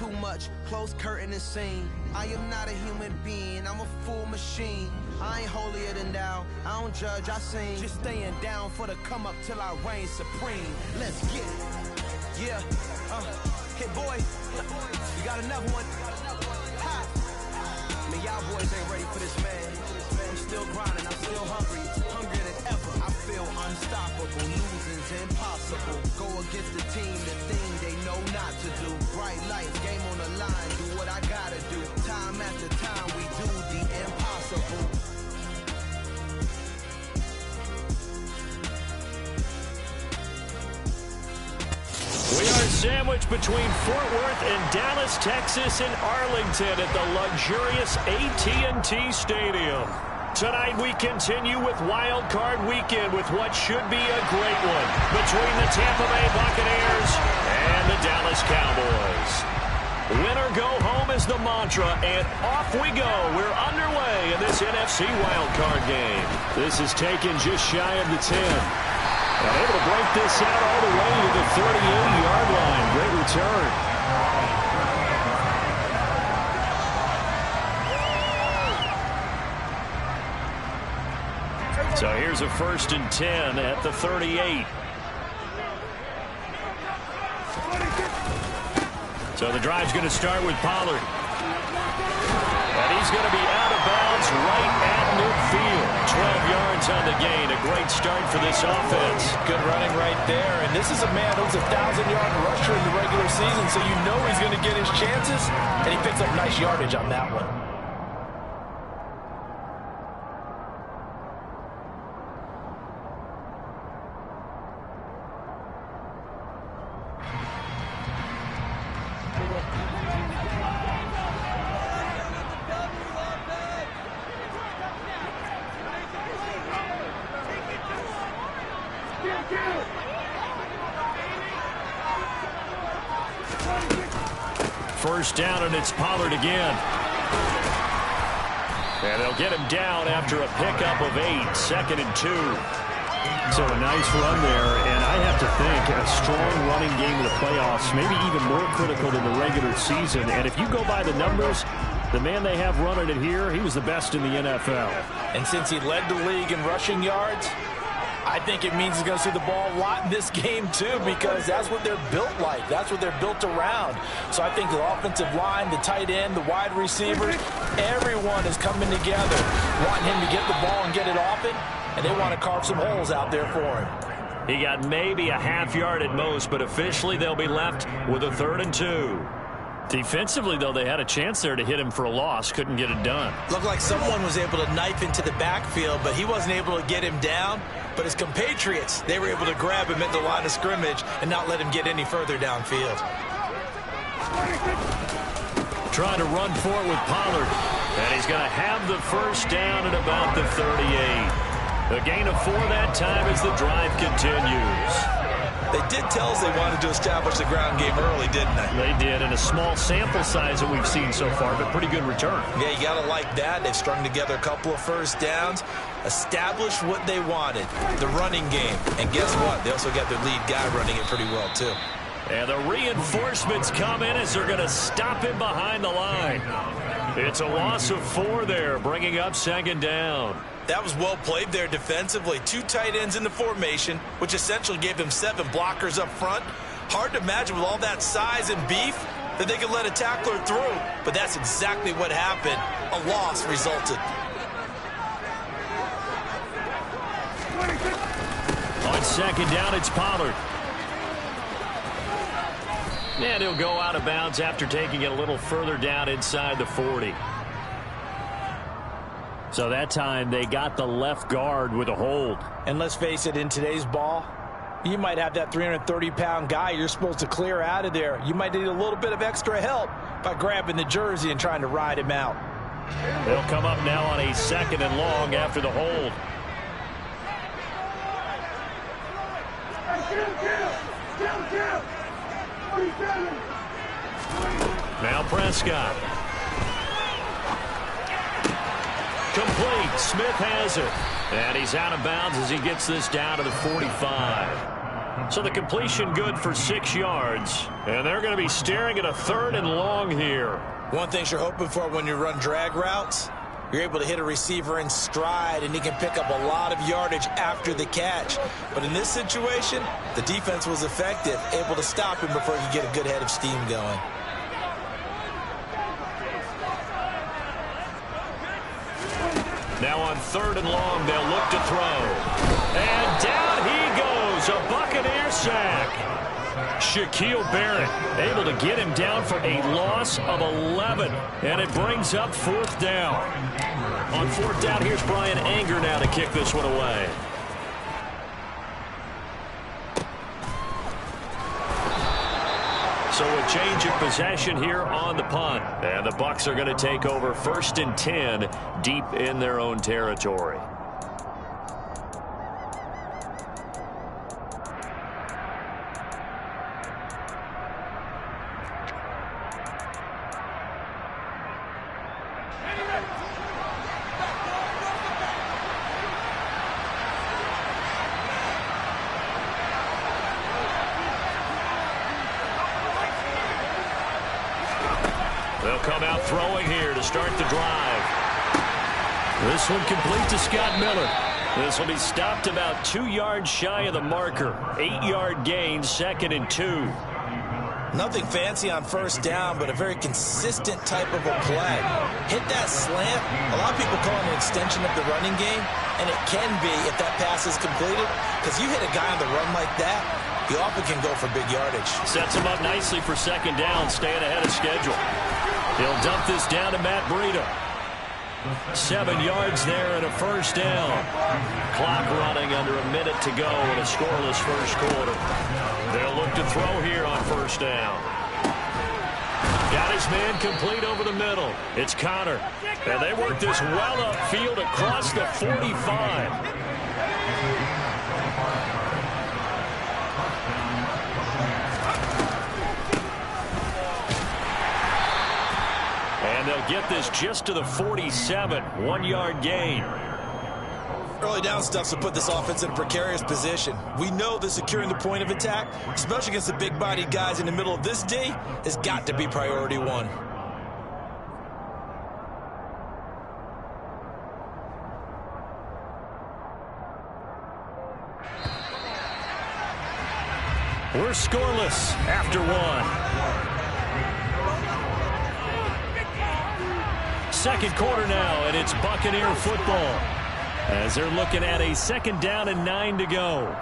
too much, close curtain and scene. I am not a human being, I'm a full machine. I ain't holier than thou, I don't judge, I sing. Just staying down for the come up till I reign supreme. Let's get it. Yeah, hit boy, you got another one. Ha. I mean, y'all boys ain't ready for this, man. I'm still grinding, I'm still hungry, hungrier than ever. I feel unstoppable, losing's impossible. Go against the team, the thing they know not to do. Bright lights, game on the line, do what I gotta do. Time after time, we do the impossible. We are sandwiched between Fort Worth and Dallas, Texas, and Arlington at the luxurious AT&T Stadium. Tonight we continue with Wild Card Weekend with what should be a great one between the Tampa Bay Buccaneers and the Dallas Cowboys. Win or go home is the mantra, and off we go. We're underway in this NFC Wild Card game. This is taken just shy of the 10. And able to break this out all the way to the 38-yard line. Great return. So here's a 1st and 10 at the 38. So the drive's going to start with Pollard. And he's going to be out of bounds right at midfield. 12 yards on the gain. A great start for this offense. Good running right there. And this is a man who's a 1,000-yard rusher in the regular season, so you know he's going to get his chances. And he picks up nice yardage on that one. First down, and it's Pollard again. And they'll get him down after a pickup of 8, 2nd and 2. So a nice run there, and I have to think a strong running game in the playoffs, maybe even more critical than the regular season. And if you go by the numbers, the man they have running it here, he was the best in the NFL. And since he led the league in rushing yards, I think it means he's going to see the ball a lot in this game, too, because that's what they're built like. That's what they're built around. So I think the offensive line, the tight end, the wide receivers, everyone is coming together, wanting him to get the ball and get it off it, and they want to carve some holes out there for him. He got maybe a half yard at most, but officially they'll be left with a 3rd and 2. Defensively, though, they had a chance there to hit him for a loss. Couldn't get it done. Looked like someone was able to knife into the backfield, but he wasn't able to get him down. But his compatriots, they were able to grab him at the line of scrimmage and not let him get any further downfield. Trying to run for it with Pollard. And he's going to have the first down at about the 38. A gain of 4 that time as the drive continues. They did tell us they wanted to establish the ground game early, didn't they? They did, and a small sample size that we've seen so far, but pretty good return. Yeah, you got to like that. They've strung together a couple of first downs, established what they wanted, the running game. And guess what? They also got their lead guy running it pretty well, too. And the reinforcements come in as they're going to stop him behind the line. It's a loss of 4 there, bringing up 2nd down. That was well played there defensively. 2 tight ends in the formation, which essentially gave them 7 blockers up front. Hard to imagine with all that size and beef that they could let a tackler through. But that's exactly what happened. A loss resulted. On 2nd down, it's Pollard. And he'll go out of bounds after taking it a little further down inside the 40. So that time they got the left guard with a hold. And let's face it, in today's ball, you might have that 330-pound guy you're supposed to clear out of there. You might need a little bit of extra help by grabbing the jersey and trying to ride him out. They'll come up now on a 2nd and long after the hold. Now Prescott. Complete. Smith has it. And he's out of bounds as he gets this down to the 45. So the completion good for 6 yards. And they're going to be staring at a 3rd and long here. One thing you're hoping for when you run drag routes, you're able to hit a receiver in stride, and he can pick up a lot of yardage after the catch. But in this situation, the defense was effective, able to stop him before he could get a good head of steam going. Now on 3rd and long, they'll look to throw. And down he goes, a Buccaneer sack. Shaquille Barrett able to get him down for a loss of 11. And it brings up 4th down. On 4th down, here's Brian Anger now to kick this one away. So a change of possession here on the punt. And the Bucs are going to take over 1st and 10 deep in their own territory. They'll come out throwing here to start the drive. This one complete to Scott Miller. This will be stopped about 2 yards shy of the marker. 8-yard gain, 2nd and 2. Nothing fancy on 1st down, but a very consistent type of a play. Hit that slant. A lot of people call it an extension of the running game, and it can be if that pass is completed, because you hit a guy on the run like that, he often can go for big yardage. Sets him up nicely for 2nd down, staying ahead of schedule. He'll dump this down to Matt Breida. 7 yards there and a 1st down. Clock running under a minute to go in a scoreless 1st quarter. They'll look to throw here on 1st down. Got his man complete over the middle. It's Connor. And they work this well upfield across the 45. And they'll get this just to the 47. 1-yard gain. Early down stuff to put this offense in a precarious position. We know that securing the point of attack, especially against the big-bodied guys in the middle of this D, has got to be priority 1. We're scoreless after 1. 2nd quarter now, and it's Buccaneer football as they're looking at a 2nd down and 9 to go.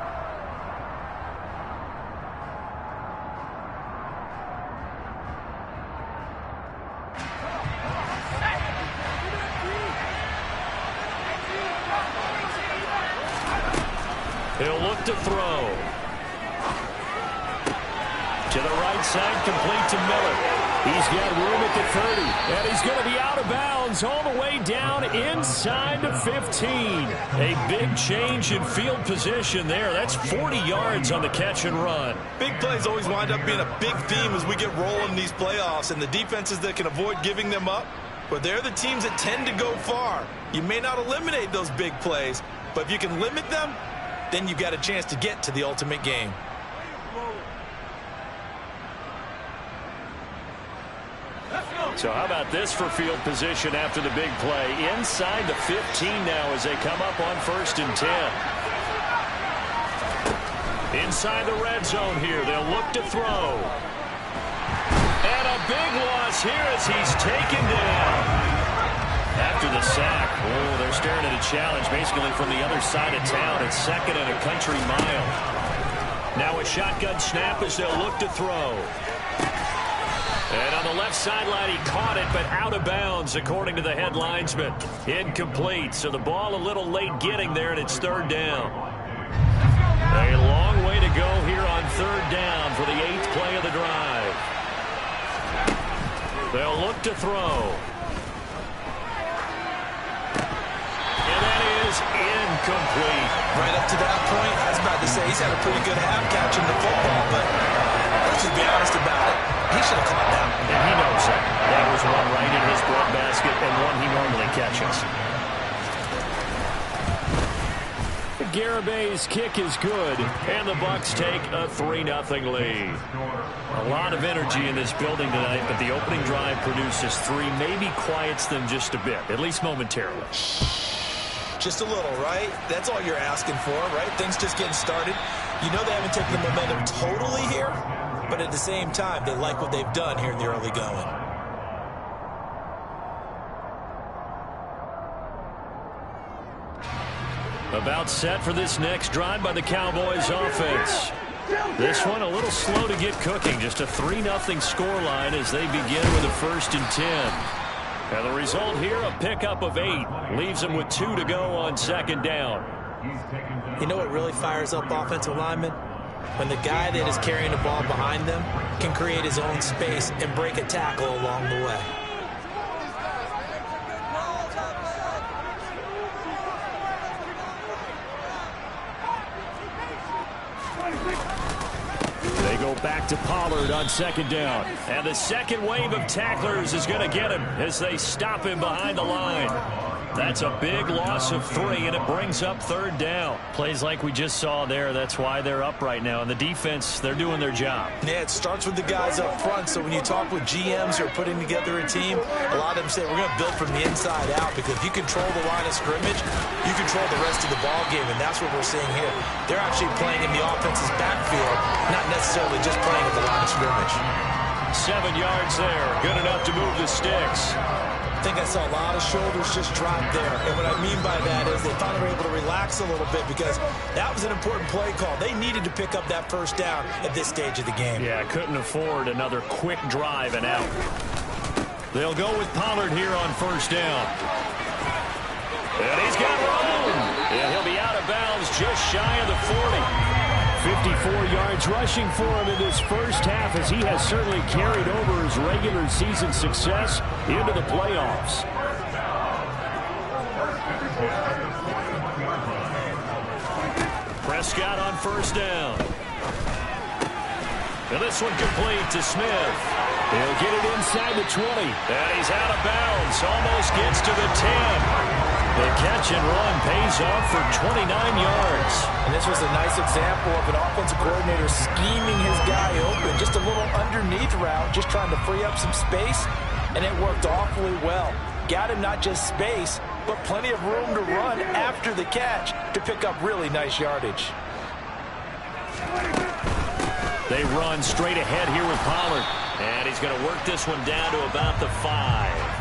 He'll look to throw. To the right side, complete to Miller. He's got room at the 30, and he's going to be out of bounds all the way down inside the 15. A big change in field position there. That's 40 yards on the catch and run. Big plays always wind up being a big theme as we get rolling in these playoffs, and the defenses that can avoid giving them up, but they're the teams that tend to go far. You may not eliminate those big plays, but if you can limit them, then you've got a chance to get to the ultimate game. So how about this for field position after the big play? Inside the 15 now as they come up on 1st and 10. Inside the red zone here. They'll look to throw. And a big loss here as he's taken down. After the sack, oh, they're staring at a challenge basically from the other side of town. It's 2nd and a country mile. Now a shotgun snap as they'll look to throw. And on the left sideline, he caught it, but out of bounds, according to the head linesman. Incomplete, so the ball a little late getting there, and it's 3rd down. A long way to go here on 3rd down for the 8th play of the drive. They'll look to throw. And that is incomplete. Right up to that point, I was about to say he's had a pretty good half catching the football, but let's just be honest about it. He should have caught that. And he knows that. That was one right in his breadbasket and one he normally catches. Garabay's kick is good, and the Bucs take a 3-0 lead. A lot of energy in this building tonight, but the opening drive produces 3, maybe quiets them just a bit, at least momentarily. Just a little, right? That's all you're asking for, right? Things just getting started. You know they haven't taken the momentum totally here, but at the same time, they like what they've done here in the early going. About set for this next drive by the Cowboys offense. This one a little slow to get cooking. Just a 3-0 scoreline as they begin with a 1st and 10. And the result here, a pickup of 8. Leaves them with 2 to go on 2nd down. You know what really fires up offensive linemen? When the guy that is carrying the ball behind them can create his own space and break a tackle along the way. They go back to Pollard on 2nd down. And the second wave of tacklers is going to get him as they stop him behind the line. That's a big loss of 3, and it brings up 3rd down. Plays like we just saw there, that's why they're up right now. And the defense, they're doing their job. Yeah, it starts with the guys up front. So when you talk with GMs who are putting together a team, a lot of them say we're going to build from the inside out, because if you control the line of scrimmage, you control the rest of the ball game, and that's what we're seeing here. They're actually playing in the offense's backfield, not necessarily just playing at the line of scrimmage. 7 yards there, good enough to move the sticks. I think I saw a lot of shoulders just drop there. And what I mean by that is they finally were able to relax a little bit, because that was an important play call. They needed to pick up that 1st down at this stage of the game. Yeah, couldn't afford another quick drive and out. They'll go with Pollard here on 1st down. And he's got room. And he'll be out of bounds just shy of the 40. 54 yards rushing for him in this first half, as he has certainly carried over his regular season success into the playoffs. Prescott on 1st down. And this one complete to Smith. He'll get it inside the 20. And he's out of bounds. Almost gets to the 10. The catch and run pays off for 29 yards. And this was a nice example of an offensive coordinator scheming his guy open. Just a little underneath route, just trying to free up some space, and it worked awfully well. Got him not just space, but plenty of room to run after the catch to pick up really nice yardage. They run straight ahead here with Pollard. And he's going to work this one down to about the 5.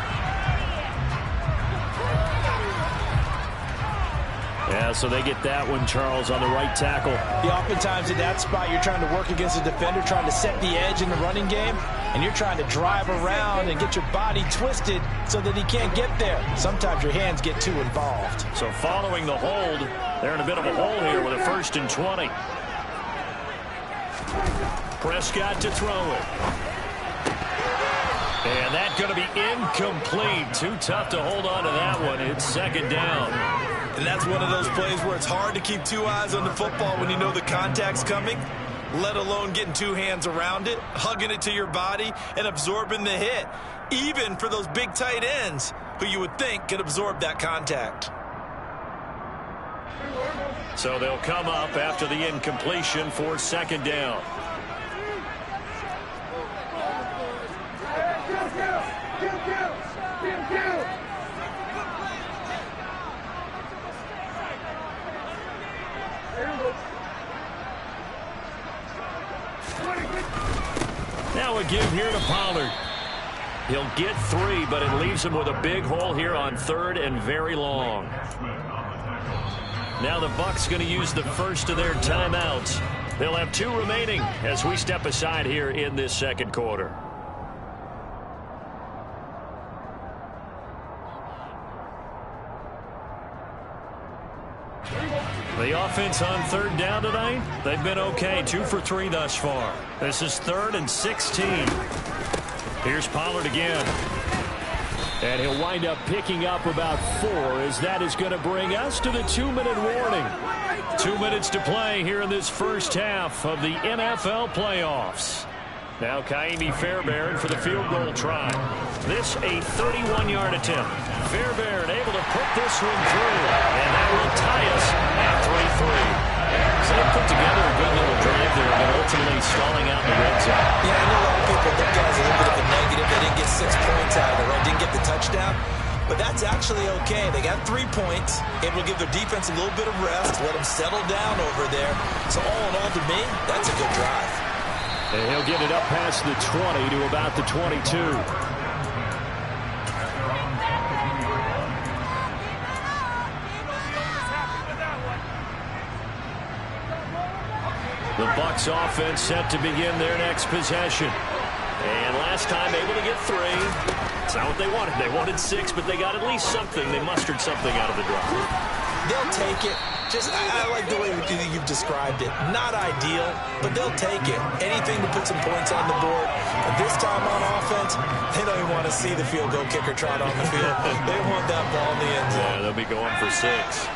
Yeah, so they get that one, Charles, on the right tackle. Yeah, oftentimes in that spot, you're trying to work against a defender, trying to set the edge in the running game, and you're trying to drive around and get your body twisted so that he can't get there. Sometimes your hands get too involved. So following the hold, they're in a bit of a hole here with a 1st and 20. Prescott to throw it. And that's going to be incomplete. Too tough to hold on to that one. It's 2nd down. And that's one of those plays where it's hard to keep 2 eyes on the football when you know the contact's coming, let alone getting 2 hands around it, hugging it to your body, and absorbing the hit, even for those big tight ends who you would think could absorb that contact. So they'll come up after the incompletion for 2nd down. Now a give here to Pollard. He'll get 3, but it leaves him with a big hole here on 3rd and very long. Now the Bucs going to use the first of their timeouts. They'll have 2 remaining as we step aside here in this 2nd quarter. The offense on 3rd down tonight, they've been okay. 2 for 3 thus far. This is 3rd and 16. Here's Pollard again. And he'll wind up picking up about 4, as that is going to bring us to the 2-minute warning. 2 minutes to play here in this first half of the NFL playoffs. Now Kaimi Fairbairn for the field goal try. This a 31-yard attempt. Fairbairn able to put this one through. And that will tie us at three. So they put together a good little drive there, but ultimately stalling out in the red zone. Yeah, I know a lot of people look at it as a little bit of a negative. They didn't get 6 points out of it, right? Didn't get the touchdown. But that's actually okay. They got 3 points. Able to give their defense a little bit of rest, let them settle down over there. So all in all, to me, that's a good drive. And he'll get it up past the 20 to about the 22. The Bucs offense set to begin their next possession. And last time able to get 3. It's not what they wanted. They wanted 6, but they got at least something. They mustered something out of the drive. They'll take it. I like the way you've described it. Not ideal, but they'll take it. Anything to put some points on the board. But this time on offense, they don't even want to see the field goal kicker trot on the field. They want that ball in the end zone. Yeah, they'll be going for 6.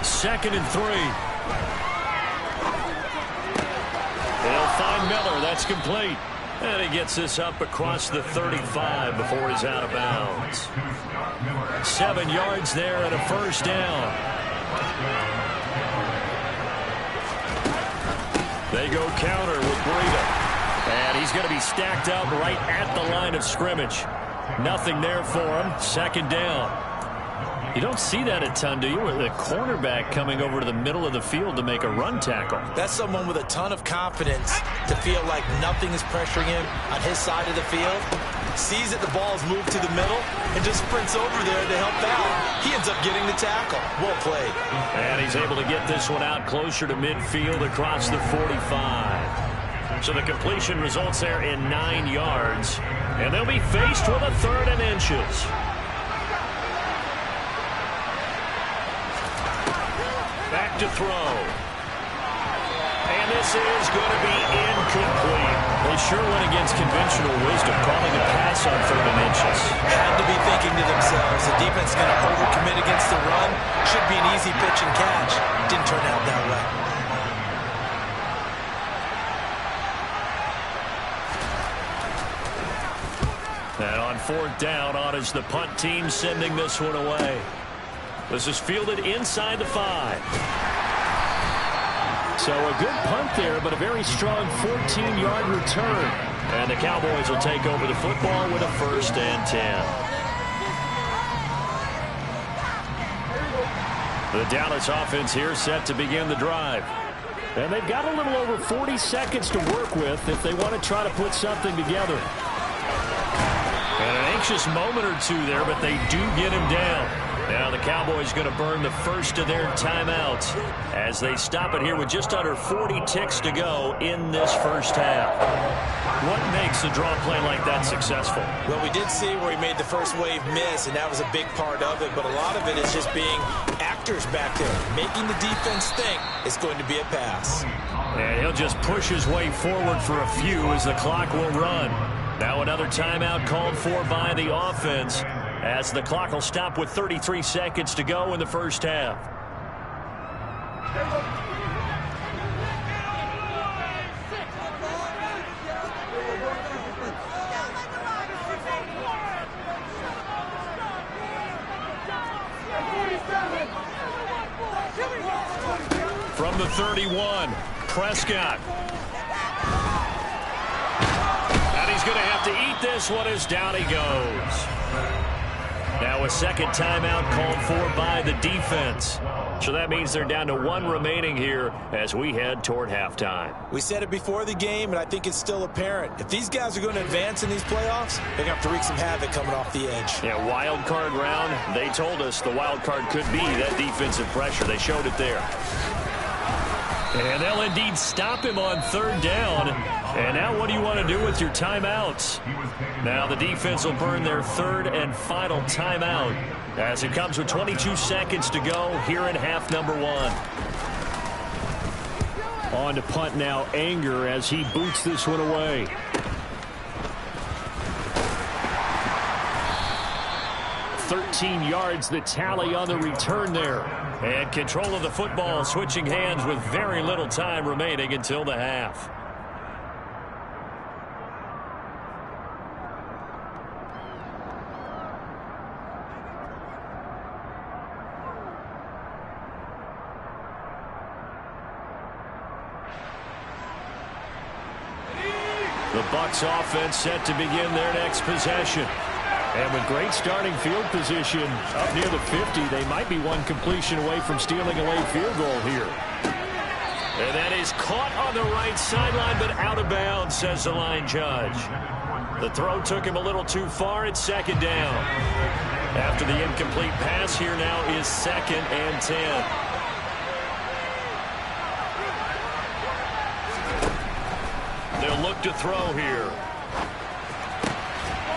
2nd and 3. They'll find Miller. That's complete. And he gets this up across the 35 before he's out of bounds. 7 yards there and a first down. They go counter with Breida. And he's going to be stacked up right at the line of scrimmage. Nothing there for him. 2nd down. You don't see that a ton, do you? With a cornerback coming over to the middle of the field to make a run tackle. That's someone with a ton of confidence to feel like nothing is pressuring him on his side of the field. Sees that the ball is moved to the middle and just sprints over there to help out. He ends up getting the tackle. Well played. And he's able to get this one out closer to midfield across the 45. So the completion results there in 9 yards. And they'll be faced with a 3rd and inches. Back to throw. And this is going to be incomplete. They sure went against conventional wisdom, calling a pass on 3rd and inches. Had to be thinking to themselves, the defense is going to overcommit against the run. Should be an easy pitch and catch. Didn't turn out that way. And on 4th down, on is the punt team sending this one away. This is fielded inside the 5. So a good punt there, but a very strong 14-yard return. And the Cowboys will take over the football with a 1st and 10. The Dallas offense here set to begin the drive. And they've got a little over 40 seconds to work with if they want to try to put something together. And an anxious moment or two there, but they do get him down. Now the Cowboys going to burn the first of their timeouts as they stop it here with just under 40 ticks to go in this first half. What makes a draw play like that successful? Well, we did see where he made the first wave miss, and that was a big part of it. But a lot of it is just being actors back there, making the defense think it's going to be a pass. And he'll just push his way forward for a few as the clock will run. Now another timeout called for by the offense, as the clock will stop with 33 seconds to go in the first half. From the 31, Prescott. And he's going to have to eat this one as down he goes. Now a second timeout called for by the defense. So that means they're down to 1 remaining here as we head toward halftime. We said it before the game, and I think it's still apparent. If these guys are going to advance in these playoffs, they're going to have to wreak some havoc coming off the edge. Yeah, wild card round. They told us the wild card could be that defensive pressure. They showed it there. And they'll indeed stop him on 3rd down. And now what do you want to do with your timeouts? Now the defense will burn their 3rd and final timeout as it comes with 22 seconds to go here in half number 1. On to punt now, Anger, as he boots this one away. $13 yards the tally on the return there. And control of the football switching hands with very little time remaining until the half. The Bucs offense set to begin their next possession. And with great starting field position up near the 50, they might be one completion away from stealing a late field goal here. And that is caught on the right sideline, but out of bounds, says the line judge. The throw took him a little too far. It's second down. After the incomplete pass, here now is 2nd and 10. They'll look to throw here.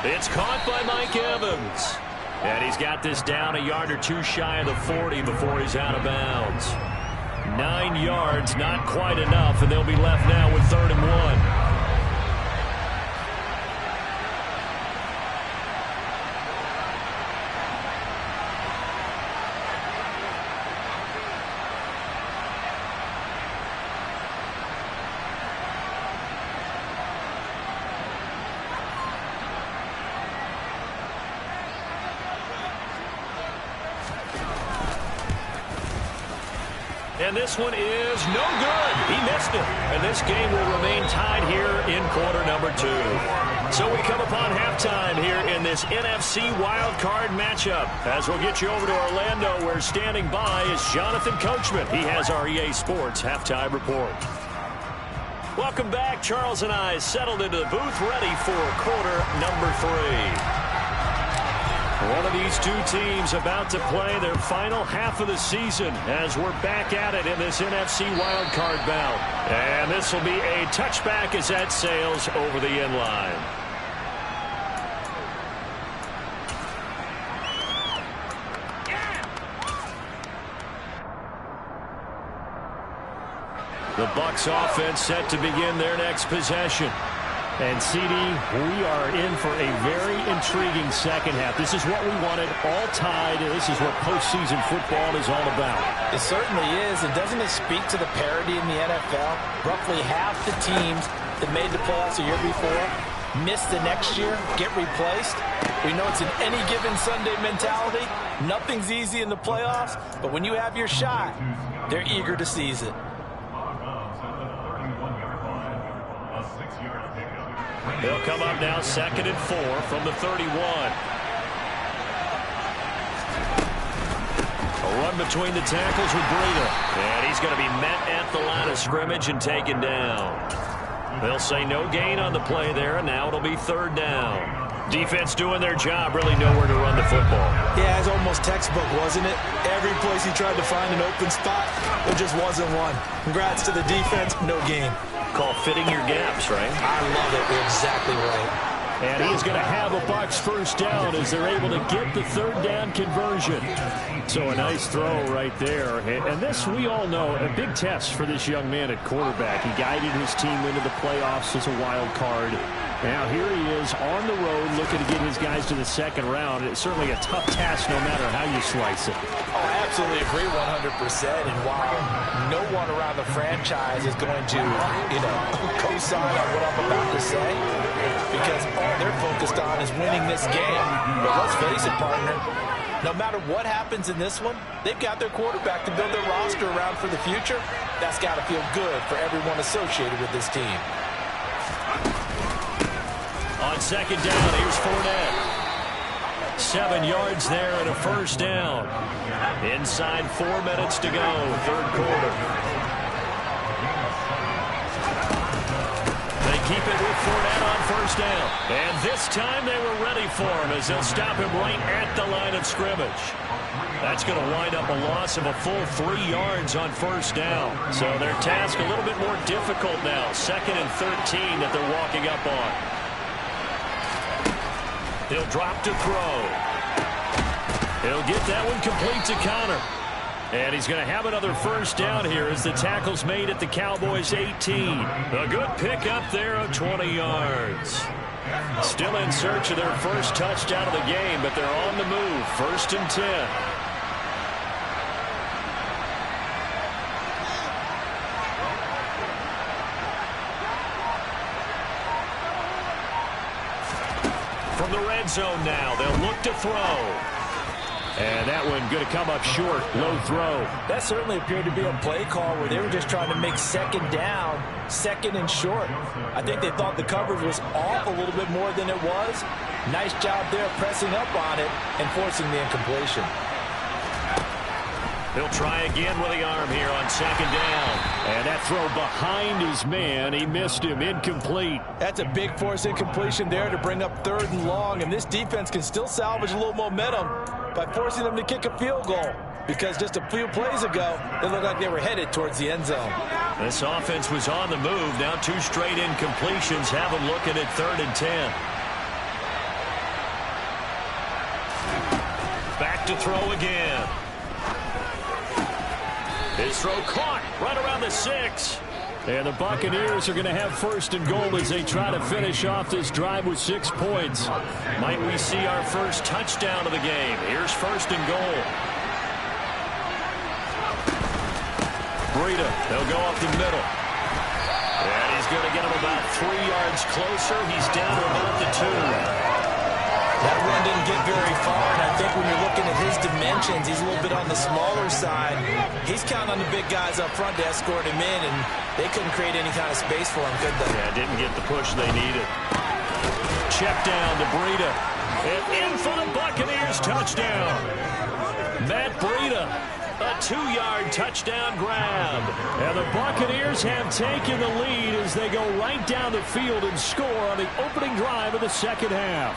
It's caught by Mike Evans. And he's got this down a yard or two shy of the 40 before he's out of bounds. 9 yards, not quite enough, and they'll be left now with 3rd and 1. And this one is no good. He missed it. And this game will remain tied here in quarter number 2. So we come upon halftime here in this NFC wildcard matchup. As we'll get you over to Orlando, where standing by is Jonathan Coachman. He has our EA Sports halftime report. Welcome back. Charles and I settled into the booth, ready for quarter number 3. One of these two teams about to play their final half of the season as we're back at it in this NFC wildcard bout. And this will be a touchback as that sails over the end line. The Bucs offense set to begin their next possession. And, CD, we are in for a very intriguing second half. This is what we wanted, all tied. This is what postseason football is all about. It certainly is. And doesn't it speak to the parity in the NFL? Roughly half the teams that made the playoffs a year before miss the next year, get replaced. We know it's an any given Sunday mentality. Nothing's easy in the playoffs, but when you have your shot, they're eager to seize it. They'll come up now 2nd and 4 from the 31. A run between the tackles with Breida. And he's going to be met at the line of scrimmage and taken down. They'll say no gain on the play there, and now it'll be 3rd down. Defense doing their job, really nowhere to run the football. Yeah, it's almost textbook, wasn't it? Every place he tried to find an open spot, there just wasn't one. Congrats to the defense, no gain. Call fitting your gaps, right? I love it. You're exactly right. And he is going to have a Bucs 1st down as they're able to get the 3rd down conversion. So a nice throw right there. And this, we all know, a big test for this young man at quarterback. He guided his team into the playoffs as a wild card. Now here he is on the road looking to get his guys to the 2nd round. It's certainly a tough task no matter how you slice it. Oh, I absolutely agree 100%. And while no one around the franchise is going to, co-sign on what I'm about to say, because all they're focused on is winning this game. But let's face it, partner, no matter what happens in this one, they've got their quarterback to build their roster around for the future. That's got to feel good for everyone associated with this team. On 2nd down, here's Fournette. 7 yards there and a 1st down. Inside 4 minutes to go, 3rd quarter. They keep it with Fournette on 1st down. And this time they were ready for him as they'll stop him right at the line of scrimmage. That's going to wind up a loss of a full 3 yards on 1st down. So their task a little bit more difficult now. 2nd and 13 that they're walking up on. He'll drop to throw. He'll get that one complete to Connor. And he's going to have another 1st down here as the tackle's made at the Cowboys' 18. A good pickup there of 20 yards. Still in search of their first touchdown of the game, but they're on the move. 1st and 10. From the red zone now, they'll look to throw. And that one going to come up short, low throw. That certainly appeared to be a play call where they were just trying to make 2nd down second and short. I think they thought the coverage was off a little bit more than it was. Nice job there pressing up on it and forcing the incompletion. He'll try again with the arm here on second down. And that throw behind his man. He missed him. Incomplete. That's a big force incompletion there to bring up 3rd and long. And this defense can still salvage a little momentum by forcing them to kick a field goal. Because just a few plays ago, it looked like they were headed towards the end zone. This offense was on the move. Now 2 straight incompletions have them looking at 3rd and 10. Back to throw again. His throw caught right around the 6. And the Buccaneers are going to have 1st and goal as they try to finish off this drive with 6 points. Might we see our first touchdown of the game? Here's 1st and goal. Breida, they'll go up the middle. And he's going to get him about 3 yards closer. He's down to about the 2. That run didn't get very far, and I think when you're looking at his dimensions, he's a little bit on the smaller side. He's counting on the big guys up front to escort him in, and they couldn't create any kind of space for him, could they? Yeah, didn't get the push they needed. Check down to Breida. And in for the Buccaneers touchdown. Matt Breida, a 2-yard touchdown grab. And the Buccaneers have taken the lead as they go right down the field and score on the opening drive of the second half.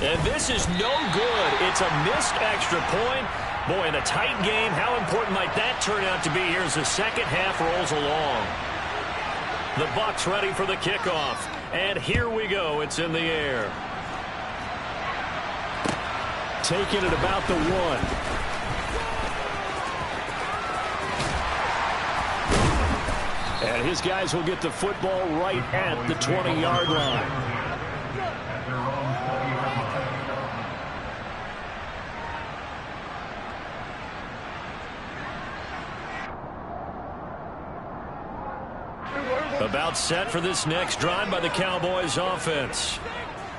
And this is no good. It's a missed extra point. Boy, in a tight game, how important might that turn out to be here as the second half rolls along? The Bucs ready for the kickoff. And here we go. It's in the air. Taking it about the 1. And his guys will get the football right at the 20-yard line. About set for this next drive by the Cowboys offense.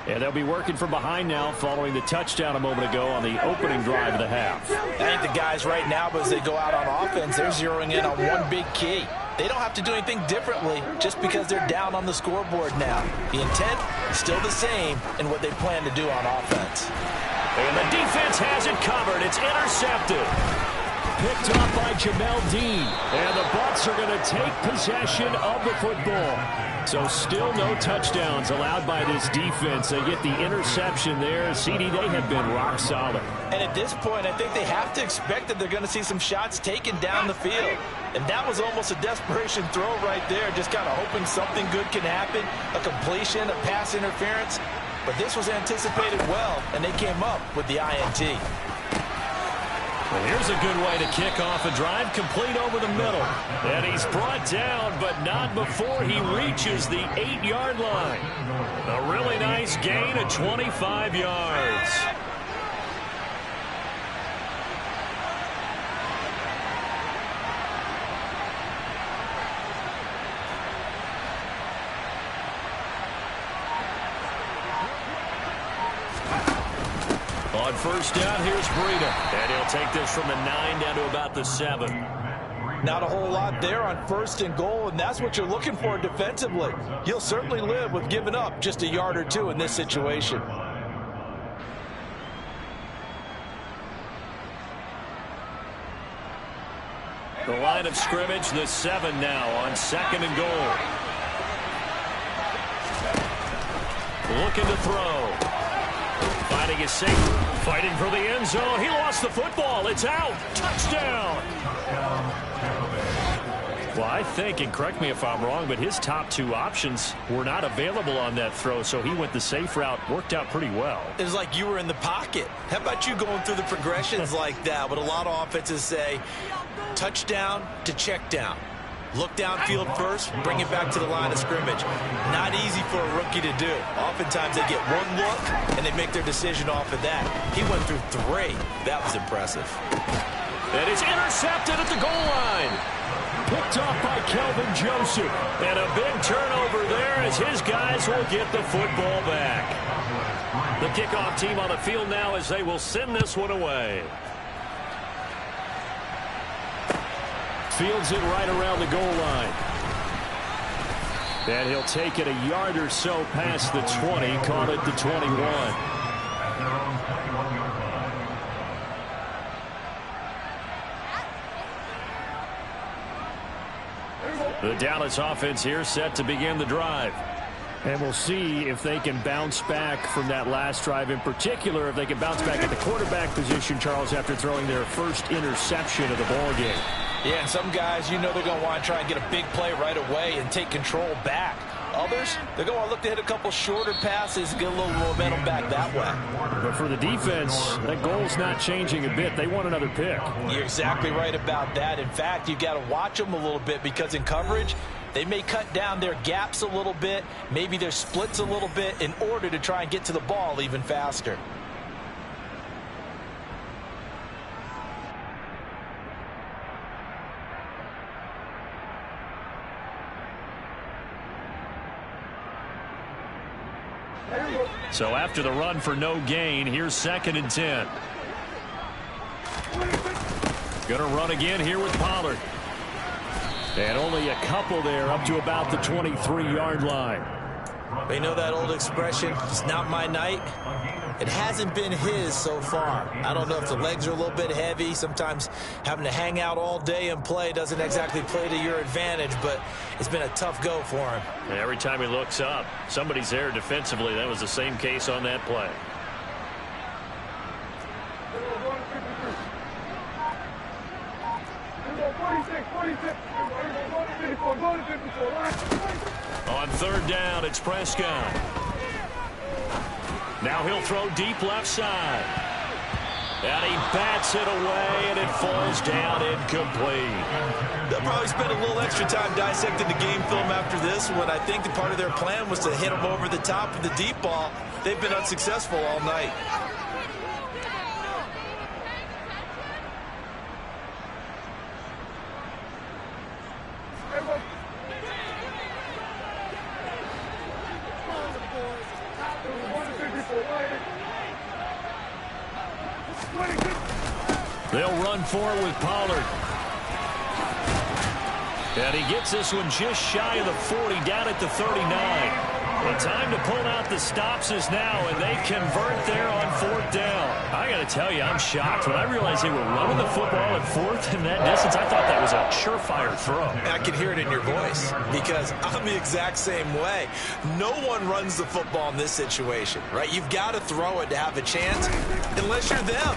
And they'll be working from behind now following the touchdown a moment ago on the opening drive of the half. I think the guys right now, as they go out on offense, they're zeroing in on one big key. They don't have to do anything differently just because they're down on the scoreboard now. The intent is still the same in what they plan to do on offense. And the defense has it covered. It's intercepted. Picked up by Jamel Dean. And the Bucs are going to take possession of the football. So still no touchdowns allowed by this defense. They get the interception there. CD, they have been rock solid. And at this point, I think they have to expect that they're going to see some shots taken down the field. And that was almost a desperation throw right there, just kind of hoping something good can happen, a completion, a pass interference. But this was anticipated well, and they came up with the INT. Well, here's a good way to kick off a drive, complete over the middle. And he's brought down, but not before he reaches the 8-yard line. A really nice gain of 25 yards. On first down, here's Breida. And he'll take this from the 9 down to about the 7. Not a whole lot there on 1st and goal, and that's what you're looking for defensively. You'll certainly live with giving up just a yard or two in this situation. The line of scrimmage, the 7 now on 2nd and goal. Looking to throw. Finding his safe. Fighting for the end zone. He lost the football. It's out. Touchdown. Well, I think, and correct me if I'm wrong, but his top 2 options were not available on that throw, so he went the safe route. Worked out pretty well. It was like you were in the pocket. How about you going through the progressions like that? But a lot of offenses say touchdown to check down. Look downfield first, bring it back to the line of scrimmage. Not easy for a rookie to do. Oftentimes they get one look, and they make their decision off of that. He went through 3. That was impressive. And it's intercepted at the goal line. picked off by Kelvin Joseph. And a big turnover there as his guys will get the football back. The kickoff team on the field now as they will send this one away. Fields it right around the goal line. And he'll take it a yard or so past the 20, call it the 21. The Dallas offense here set to begin the drive. And we'll see if they can bounce back from that last drive, in particular if they can bounce back at the quarterback position, Charles, after throwing their first interception of the ball game. Yeah, and some guys, you know they're going to want to try and get a big play right away and take control back. Others, they're going to want to look to hit a couple shorter passes and get a little momentum back that way. But for the defense, that goal's not changing a bit. They want another pick. You're exactly right about that. In fact, you've got to watch them a little bit because in coverage, they may cut down their gaps a little bit, maybe their splits a little bit in order to try and get to the ball even faster. So after the run for no gain, here's 2nd and 10. Going to run again here with Pollard. And only a couple there up to about the 23-yard line. You know that old expression, it's not my night? It hasn't been his so far. I don't know if the legs are a little bit heavy. Sometimes having to hang out all day and play doesn't exactly play to your advantage, but it's been a tough go for him. And every time he looks up, somebody's there defensively. That was the same case on that play. On 3rd down, it's Prescott. Now he'll throw deep left side. And he bats it away, and it falls down incomplete. They'll probably spend a little extra time dissecting the game film after this one. I think the part of their plan was to hit him over the top of the deep ball. They've been unsuccessful all night. They'll run for it with Pollard. And he gets this one just shy of the 40, down at the 39. The time to pull out the stops is now, and they convert there on 4th down. I got to tell you, I'm shocked. When I realized they were running the football at 4th in that distance, I thought that was a surefire throw. I can hear it in your voice because I'm the exact same way. No one runs the football in this situation, right? You've got to throw it to have a chance unless you're them.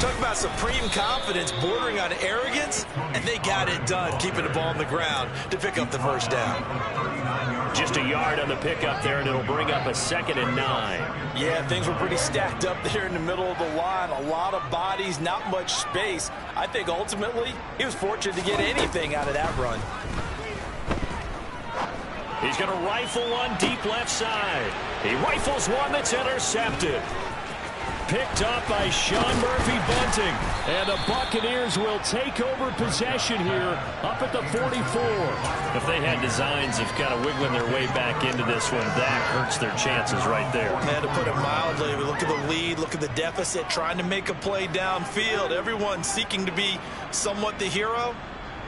Talk about supreme confidence bordering on arrogance, and they got it done, keeping the ball on the ground to pick up the 1st down. Just a yard on the pickup there, and it'll bring up a 2nd and 9. Yeah, things were pretty stacked up there in the middle of the line. A lot of bodies, not much space. I think ultimately he was fortunate to get anything out of that run. He's going to rifle one deep left side. He rifles one that's intercepted. Picked up by Sean Murphy-Bunting. And the Buccaneers will take over possession here up at the 44. If they had designs of kind of wiggling their way back into this one, that hurts their chances right there. And to put it mildly, we look at the lead, look at the deficit, trying to make a play downfield. Everyone seeking to be somewhat the hero.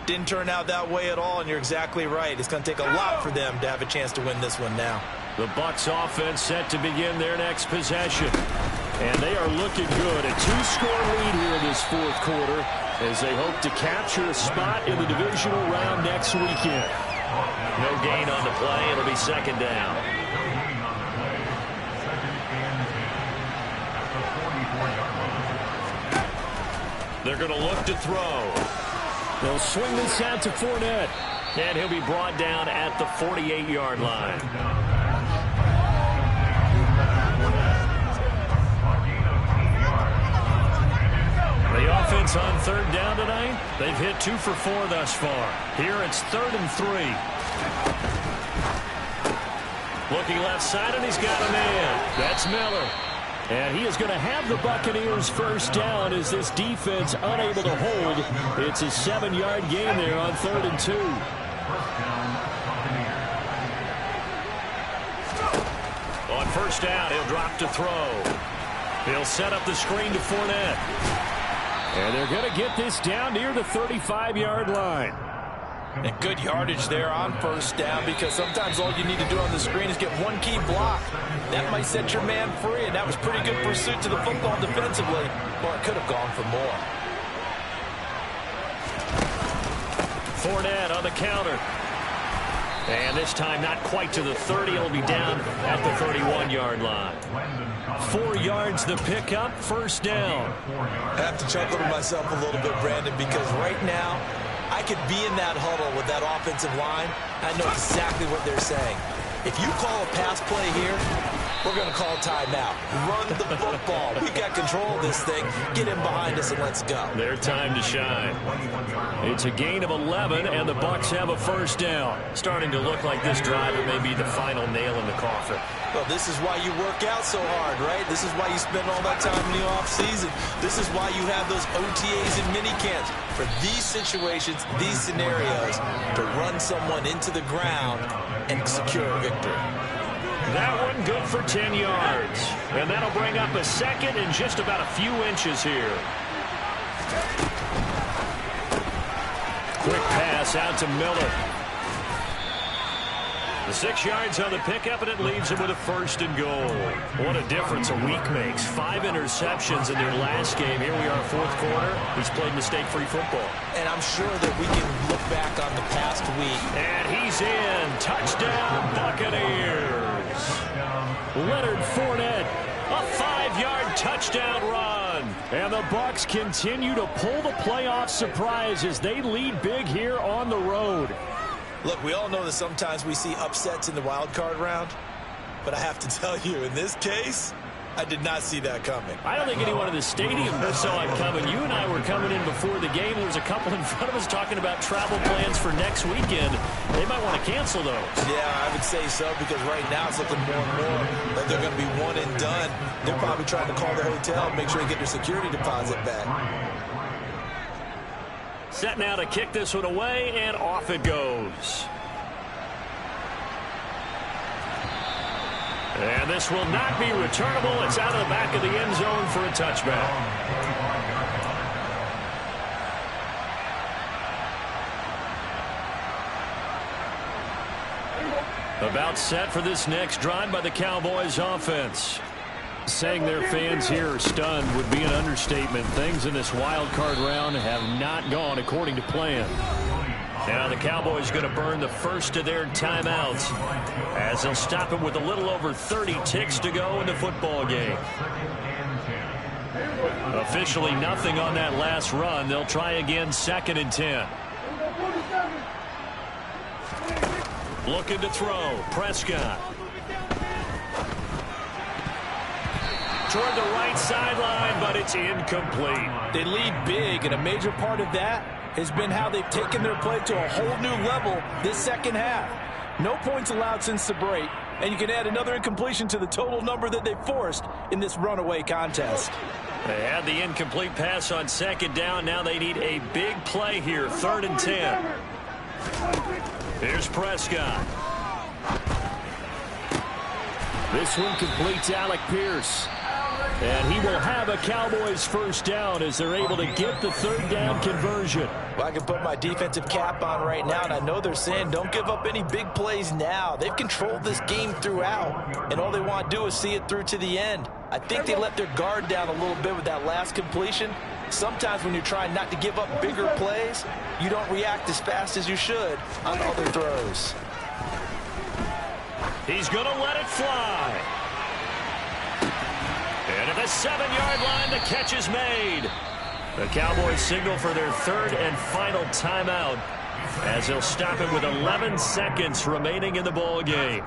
Didn't turn out that way at all, and you're exactly right. It's going to take a lot for them to have a chance to win this one now. The Bucs offense set to begin their next possession. And they are looking good. A 2-score lead here in this 4th quarter as they hope to capture a spot in the divisional round next weekend. No gain on the play. It'll be 2nd down. They're going to look to throw. They'll swing this out to Fournette. And he'll be brought down at the 48-yard line. The offense on 3rd down tonight, they've hit 2 for 4 thus far. Here it's 3rd and 3. Looking left side, and he's got a man. That's Miller. And he is going to have the Buccaneers first down as this defense unable to hold. It's a 7-yard gain there on 3rd and 2. On first down, he'll drop to throw. He'll set up the screen to Fournette. And they're going to get this down near the 35-yard line. And good yardage there on first down, because sometimes all you need to do on the screen is get one key block. That might set your man free, and that was pretty good pursuit to the football defensively. Well, it could have gone for more. Fournette on the counter. And this time not quite to the 30. It'll be down at the 31-yard line. 4 yards the pickup, first down. I have to chuckle to myself a little bit, Brandon, because right now I could be in that huddle with that offensive line. I know exactly what they're saying. If you call a pass play here, we're going to call timeout. Run the football. We've got control of this thing. Get him behind us and let's go. Their time to shine. It's a gain of 11, and the Bucs have a first down. Starting to look like this drive may be the final nail in the coffin. Well, this is why you work out so hard, right? This is why you spend all that time in the offseason. This is why you have those OTAs and mini camps. For these situations, these scenarios, to run someone into the ground and secure a victory. That one good for 10 yards. And that'll bring up a second and just about a few inches here. Quick pass out to Miller. The 6 yards on the pickup, and it leaves him with a first and goal. What a difference a week makes. 5 interceptions in their last game. Here we are, 4th quarter. He's played mistake-free football. And I'm sure that we can look back on the past week. And he's in. Touchdown, Buccaneers. Leonard Fournette, a 5-yard touchdown run. And the Bucs continue to pull the playoff surprise as they lead big here on the road. Look, we all know that sometimes we see upsets in the wild card round, but I have to tell you, in this case, I did not see that coming. I don't think anyone in the stadium saw it coming. You and I were coming in before the game. There was a couple in front of us talking about travel plans for next weekend. They might want to cancel those. Yeah, I would say so, because right now it's looking more and more like they're going to be one and done. They're probably trying to call the hotel and make sure they get their security deposit back. Set now to kick this one away, and off it goes. And this will not be returnable. It's out of the back of the end zone for a touchback. About set for this next drive by the Cowboys offense. Saying their fans here are stunned would be an understatement. Things in this wild card round have not gone according to plan. Now the Cowboys going to burn the first of their timeouts as they'll stop him with a little over 30 ticks to go in the football game. Officially nothing on that last run. They'll try again, 2nd and 10. Looking to throw. Prescott. Toward the right sideline, but it's incomplete. They lead big, and a major part of that has been how they've taken their play to a whole new level this second half. No points allowed since the break, and you can add another incompletion to the total number that they forced in this runaway contest. They had the incomplete pass on 2nd down. Now they need a big play here, 3rd and 10. Here's Prescott. This one completes Alec Pierce. And he will have a Cowboys first down as they're able to get the 3rd down conversion. Well, I can put my defensive cap on right now, and I know they're saying don't give up any big plays now. They've controlled this game throughout, and all they want to do is see it through to the end. I think they let their guard down a little bit with that last completion. Sometimes when you're trying not to give up bigger plays, you don't react as fast as you should on other throws. He's going to let it fly. And at the 7-yard line, the catch is made. The Cowboys signal for their 3rd and final timeout as they'll stop it with 11 seconds remaining in the ball game.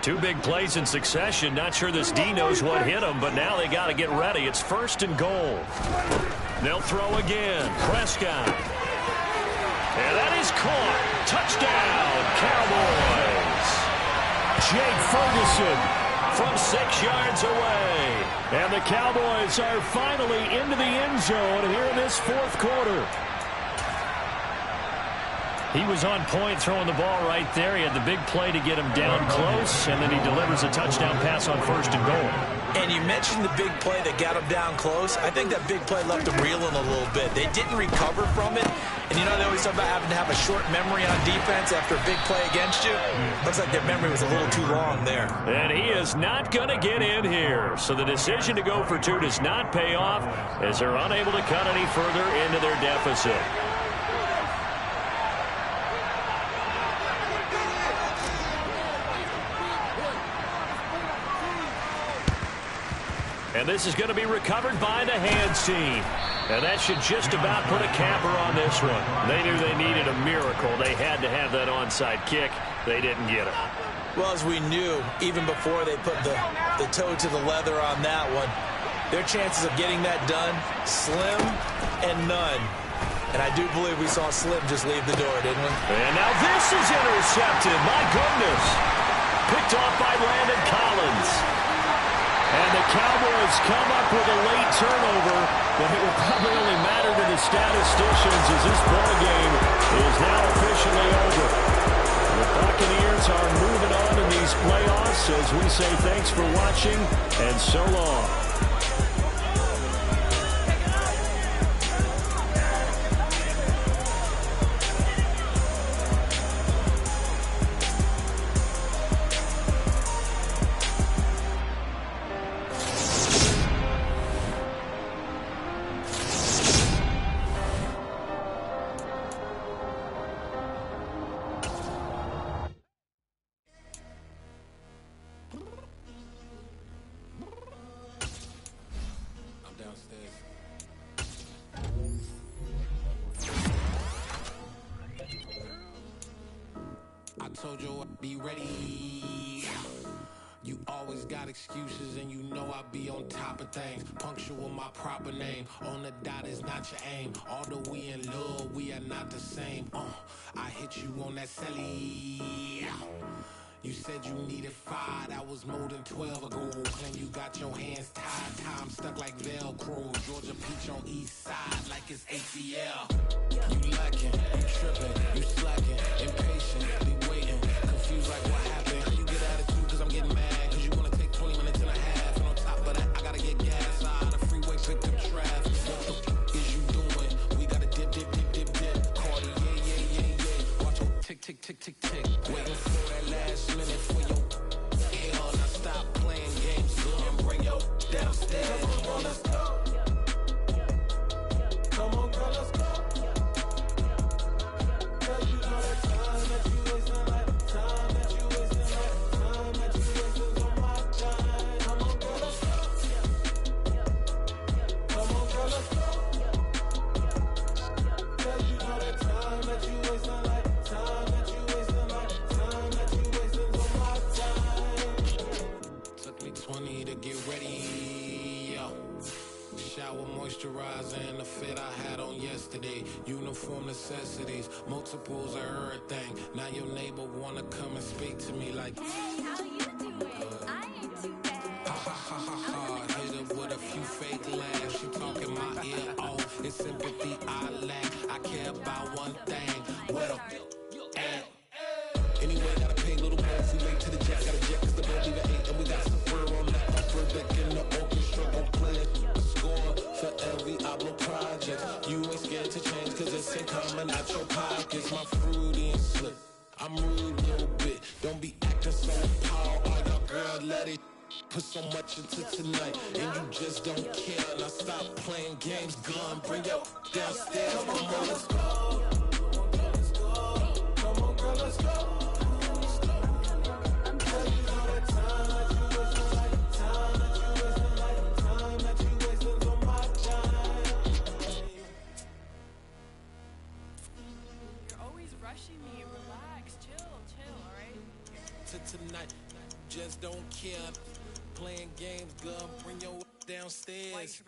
Two big plays in succession. Not sure this D knows what hit him, but now they got to get ready. It's 1st and goal. They'll throw again. Prescott. And that is caught. Touchdown, Cowboys. Jake Ferguson from 6 yards away. And the Cowboys are finally into the end zone here in this fourth quarter. He was on point throwing the ball right there. He had the big play to get him down close, and then he delivers a touchdown pass on 1st and goal. And you mentioned the big play that got him down close. I think that big play left him reeling a little bit. They didn't recover from it. And you know, they always talk about having to have a short memory on defense after a big play against you. Looks like their memory was a little too long there. And he is not going to get in here. So the decision to go for 2 does not pay off as they're unable to cut any further into their deficit. And this is going to be recovered by the hands team. And that should just about put a capper on this one. They knew they needed a miracle. They had to have that onside kick. They didn't get it. Well, as we knew, even before they put the toe to the leather on that one, their chances of getting that done, slim and none. And I do believe we saw Slim just leave the door, didn't we? And now this is intercepted. My goodness. Picked off by Landon Collins. And the Cowboys come up with a late turnover, but it will probably only matter to the statisticians as this ball game is now officially over. The Buccaneers are moving on in these playoffs as we say thanks for watching and so long. Told you I'd be ready. You always got excuses and you know I be on top of things. Punctual my proper name. On the dot is not your aim. Although we in love, we are not the same. I hit you on that celly. You said you needed 5, that was more than 12 ago. Claim you got your hands tied, time stuck like Velcro. Georgia Peach on east side like it's ATL. You lacking, you tripping, you slacking, impatient, be waiting, confused like what happened. How you get attitude cause I'm getting mad, cause you wanna take 20 minutes and a half. And on top of that, I gotta get gas out of the freeway, pick up traffic. What the f is you doing? We gotta dip, dip, dip, dip, dip. Cardi, yeah. Watch your tick, tick, tick, tick, tick. Waiting for that last minute for your hell. Now stop playing games, go and bring your downstairs. Come on, let's go. Come on, girl, let's go. Cause you know that time that you wasting, like time that you wasting, like time that you wasting on my time. Come on, girl, let's go. Come on, girl, let's go. Cause you know that time that you wasting, like time that you wasting, like time that you wasting on my time. Took me 20 to get ready, yo. Shower, moisturizer, and the fit I had on yesterday. Uniform necessities, multiples of everything. Now your neighbor wanna come and speak to me like, hey, how you doing? I ain't too bad. ha ha ha ha ha. Hit her with a few fake laughs. She talking my ear off. It's sympathy I lack. I care about one thing. Where the at? Anyway, gotta pay a little more if we late to the jet. Got a jet cause the boat leave at 8 and we got some fur on that. Upper deck in the orchestra, gon' play it. Score for every Ablo project. You ain't scared to change cause it's ain't coming out your pockets. My fruity and slip. I'm rude a little bit. Don't be acting so power. All your girl let it put so much into tonight. And you just don't care. Now stop playing games. Gun, bring your downstairs. Come on, girl, let's go. Come on, girl, let's go. Tonight, just don't care. Playing games, gun, bring your downstairs.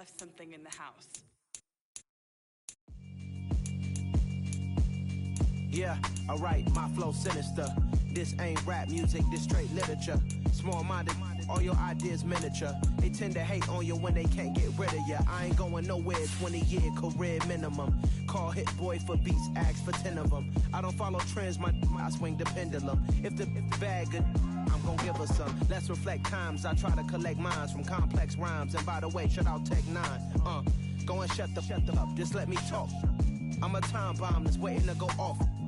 left something in the house. Yeah, alright, my flow sinister. This ain't rap music, this straight literature. Small-minded, all your ideas miniature. They tend to hate on you when they can't get rid of you. I ain't going nowhere, 20-year career minimum. Call Hit Boy for beats, ask for 10 of them. I don't follow trends, I swing the pendulum. If the bag good, I'm gon' give her some. Let's reflect times, I try to collect minds from complex rhymes. And by the way, shout out Tech 9. Go and shut the up, just let me talk. I'm a time bomb that's waiting to go off.